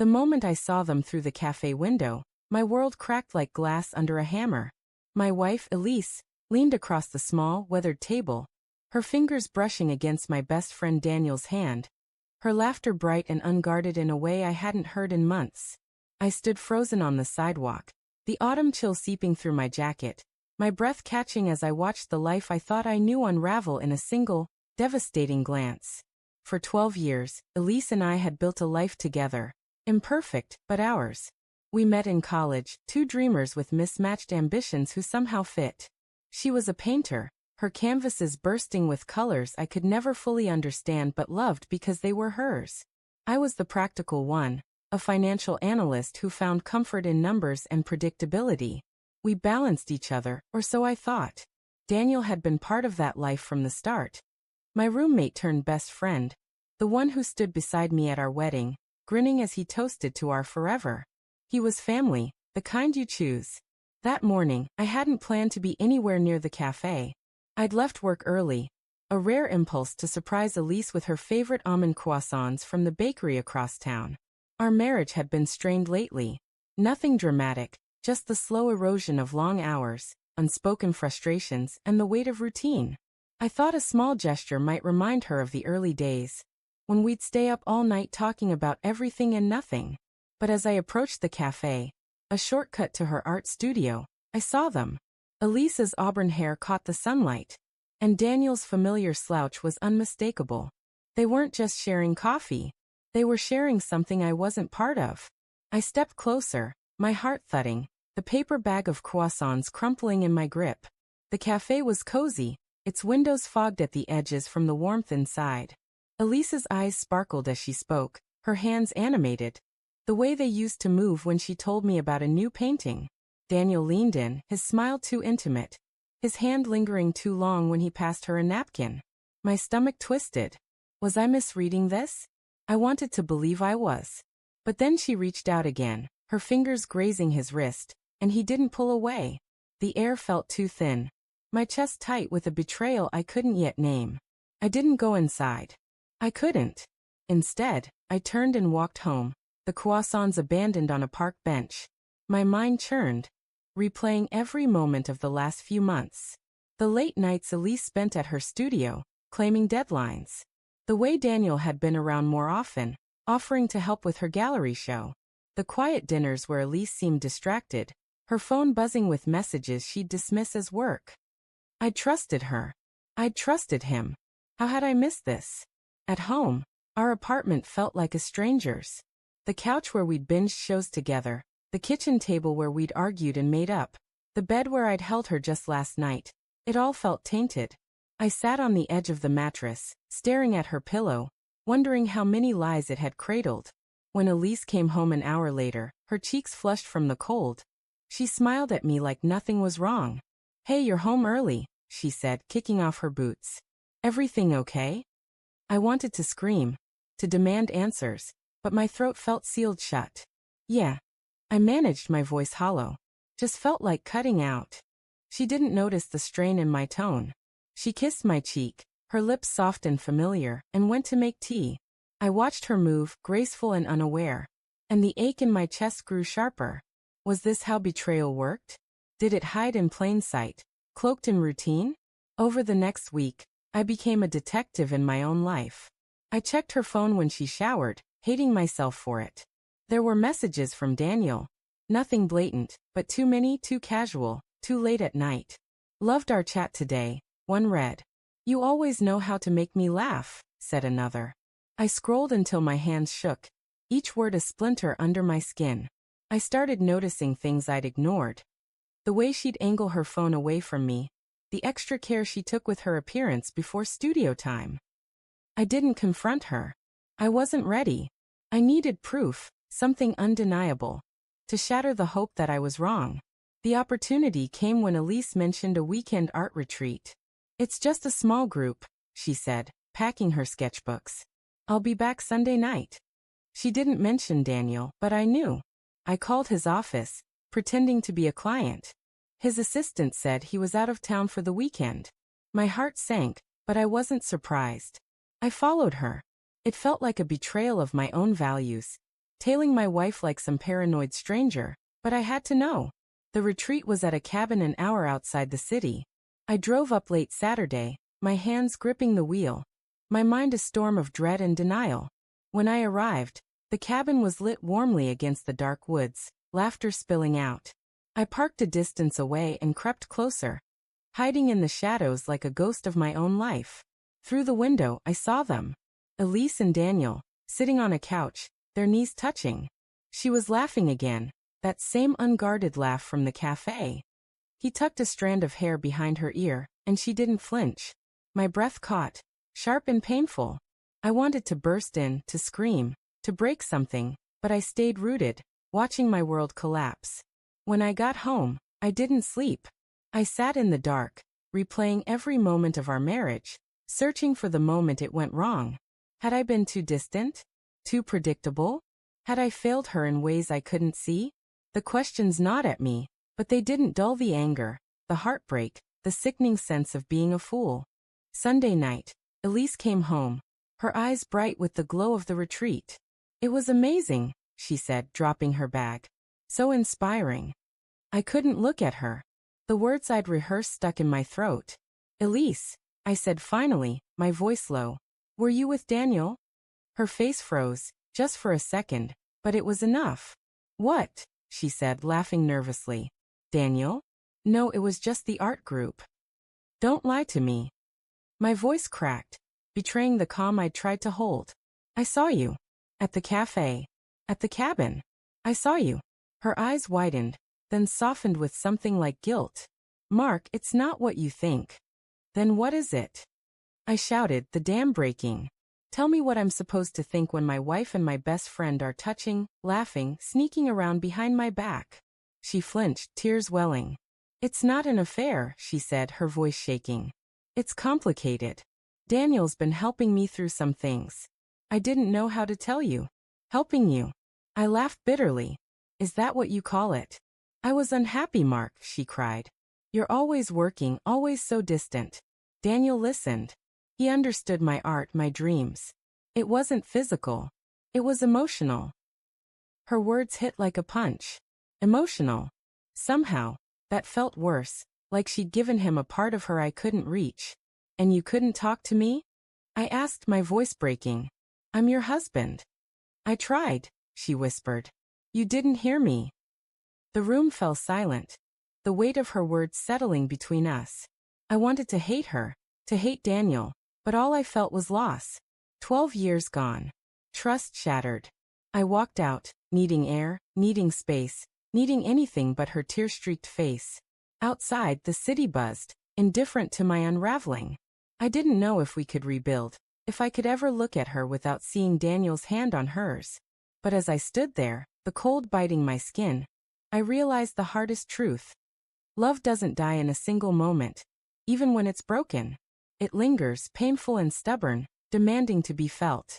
The moment I saw them through the cafe window, my world cracked like glass under a hammer. My wife, Elise, leaned across the small, weathered table, her fingers brushing against my best friend Daniel's hand, her laughter bright and unguarded in a way I hadn't heard in months. I stood frozen on the sidewalk, the autumn chill seeping through my jacket, my breath catching as I watched the life I thought I knew unravel in a single, devastating glance. For 12 years, Elise and I had built a life together. Imperfect, but ours. We met in college, two dreamers with mismatched ambitions who somehow fit. She was a painter, her canvases bursting with colors I could never fully understand but loved because they were hers. I was the practical one, a financial analyst who found comfort in numbers and predictability. We balanced each other, or so I thought. Daniel had been part of that life from the start. My roommate turned best friend, the one who stood beside me at our wedding, grinning as he toasted to our forever. He was family, the kind you choose. That morning, I hadn't planned to be anywhere near the cafe. I'd left work early, a rare impulse to surprise Elise with her favorite almond croissants from the bakery across town. Our marriage had been strained lately. Nothing dramatic, just the slow erosion of long hours, unspoken frustrations, and the weight of routine. I thought a small gesture might remind her of the early days, when we'd stay up all night talking about everything and nothing. But as I approached the cafe, a shortcut to her art studio, I saw them. Elise's auburn hair caught the sunlight, and Daniel's familiar slouch was unmistakable. They weren't just sharing coffee, they were sharing something I wasn't part of. I stepped closer, my heart thudding, the paper bag of croissants crumpling in my grip. The cafe was cozy, its windows fogged at the edges from the warmth inside. Elise's eyes sparkled as she spoke, her hands animated, the way they used to move when she told me about a new painting. Daniel leaned in, his smile too intimate, his hand lingering too long when he passed her a napkin. My stomach twisted. Was I misreading this? I wanted to believe I was. But then she reached out again, her fingers grazing his wrist, and he didn't pull away. The air felt too thin, my chest tight with a betrayal I couldn't yet name. I didn't go inside. I couldn't. Instead, I turned and walked home, the croissants abandoned on a park bench. My mind churned, replaying every moment of the last few months. The late nights Elise spent at her studio, claiming deadlines. The way Daniel had been around more often, offering to help with her gallery show. The quiet dinners where Elise seemed distracted, her phone buzzing with messages she'd dismiss as work. I'd trusted her. I'd trusted him. How had I missed this? At home, our apartment felt like a stranger's. The couch where we'd binged shows together, the kitchen table where we'd argued and made up, the bed where I'd held her just last night. It all felt tainted. I sat on the edge of the mattress, staring at her pillow, wondering how many lies it had cradled. When Elise came home an hour later, her cheeks flushed from the cold, she smiled at me like nothing was wrong. "Hey, you're home early," she said, kicking off her boots. "Everything okay?" I wanted to scream, to demand answers, but my throat felt sealed shut. "Yeah." I managed, my voice hollow. Just felt like cutting out. She didn't notice the strain in my tone. She kissed my cheek, her lips soft and familiar, and went to make tea. I watched her move, graceful and unaware, and the ache in my chest grew sharper. Was this how betrayal worked? Did it hide in plain sight, cloaked in routine? Over the next week, I became a detective in my own life. I checked her phone when she showered, hating myself for it. There were messages from Daniel. Nothing blatant, but too many, too casual, too late at night. "Loved our chat today," one read. "You always know how to make me laugh," said another. I scrolled until my hands shook, each word a splinter under my skin. I started noticing things I'd ignored. The way she'd angle her phone away from me, the extra care she took with her appearance before studio time. I didn't confront her. I wasn't ready. I needed proof, something undeniable, to shatter the hope that I was wrong. The opportunity came when Elise mentioned a weekend art retreat. "It's just a small group," she said, packing her sketchbooks. "I'll be back Sunday night." She didn't mention Daniel, but I knew. I called his office, pretending to be a client. His assistant said he was out of town for the weekend. My heart sank, but I wasn't surprised. I followed her. It felt like a betrayal of my own values. tailing my wife like some paranoid stranger, but I had to know. The retreat was at a cabin an hour outside the city. I drove up late Saturday, my hands gripping the wheel, my mind a storm of dread and denial. When I arrived, the cabin was lit warmly against the dark woods, laughter spilling out. I parked a distance away and crept closer, hiding in the shadows like a ghost of my own life. Through the window, I saw them. Elise and Daniel, sitting on a couch, their knees touching. She was laughing again, that same unguarded laugh from the cafe. He tucked a strand of hair behind her ear, and she didn't flinch. My breath caught, sharp and painful. I wanted to burst in, to scream, to break something, but I stayed rooted, watching my world collapse. When I got home, I didn't sleep. I sat in the dark, replaying every moment of our marriage, searching for the moment it went wrong. Had I been too distant? Too predictable? Had I failed her in ways I couldn't see? The questions gnawed at me, but they didn't dull the anger, the heartbreak, the sickening sense of being a fool. Sunday night, Elise came home, her eyes bright with the glow of the retreat. It was amazing, she said, dropping her bag. So inspiring. I couldn't look at her. The words I'd rehearsed stuck in my throat. Elise, I said finally, my voice low. Were you with Daniel? Her face froze, just for a second, but it was enough. What? She said, laughing nervously. Daniel? No, it was just the art group. Don't lie to me. My voice cracked, betraying the calm I'd tried to hold. I saw you. At the cafe. At the cabin. I saw you. Her eyes widened, then softened with something like guilt. Mark, it's not what you think. Then what is it? I shouted, the dam breaking. Tell me what I'm supposed to think when my wife and my best friend are touching, laughing, sneaking around behind my back. She flinched, tears welling. It's not an affair, she said, her voice shaking. It's complicated. Daniel's been helping me through some things. I didn't know how to tell you. Helping you. I laughed bitterly. Is that what you call it? I was unhappy, Mark, she cried. You're always working, always so distant. Daniel listened. He understood my art, my dreams. It wasn't physical. It was emotional. Her words hit like a punch. Emotional. Somehow, that felt worse, like she'd given him a part of her I couldn't reach. And you couldn't talk to me? I asked, my voice breaking. I'm your husband. I tried, she whispered. You didn't hear me. The room fell silent, the weight of her words settling between us. I wanted to hate her, to hate Daniel, but all I felt was loss. 12 years gone. Trust shattered. I walked out, needing air, needing space, needing anything but her tear-streaked face. Outside, the city buzzed, indifferent to my unraveling. I didn't know if we could rebuild, if I could ever look at her without seeing Daniel's hand on hers. But as I stood there, the cold biting my skin, I realized the hardest truth. Love doesn't die in a single moment, even when it's broken. It lingers, painful and stubborn, demanding to be felt.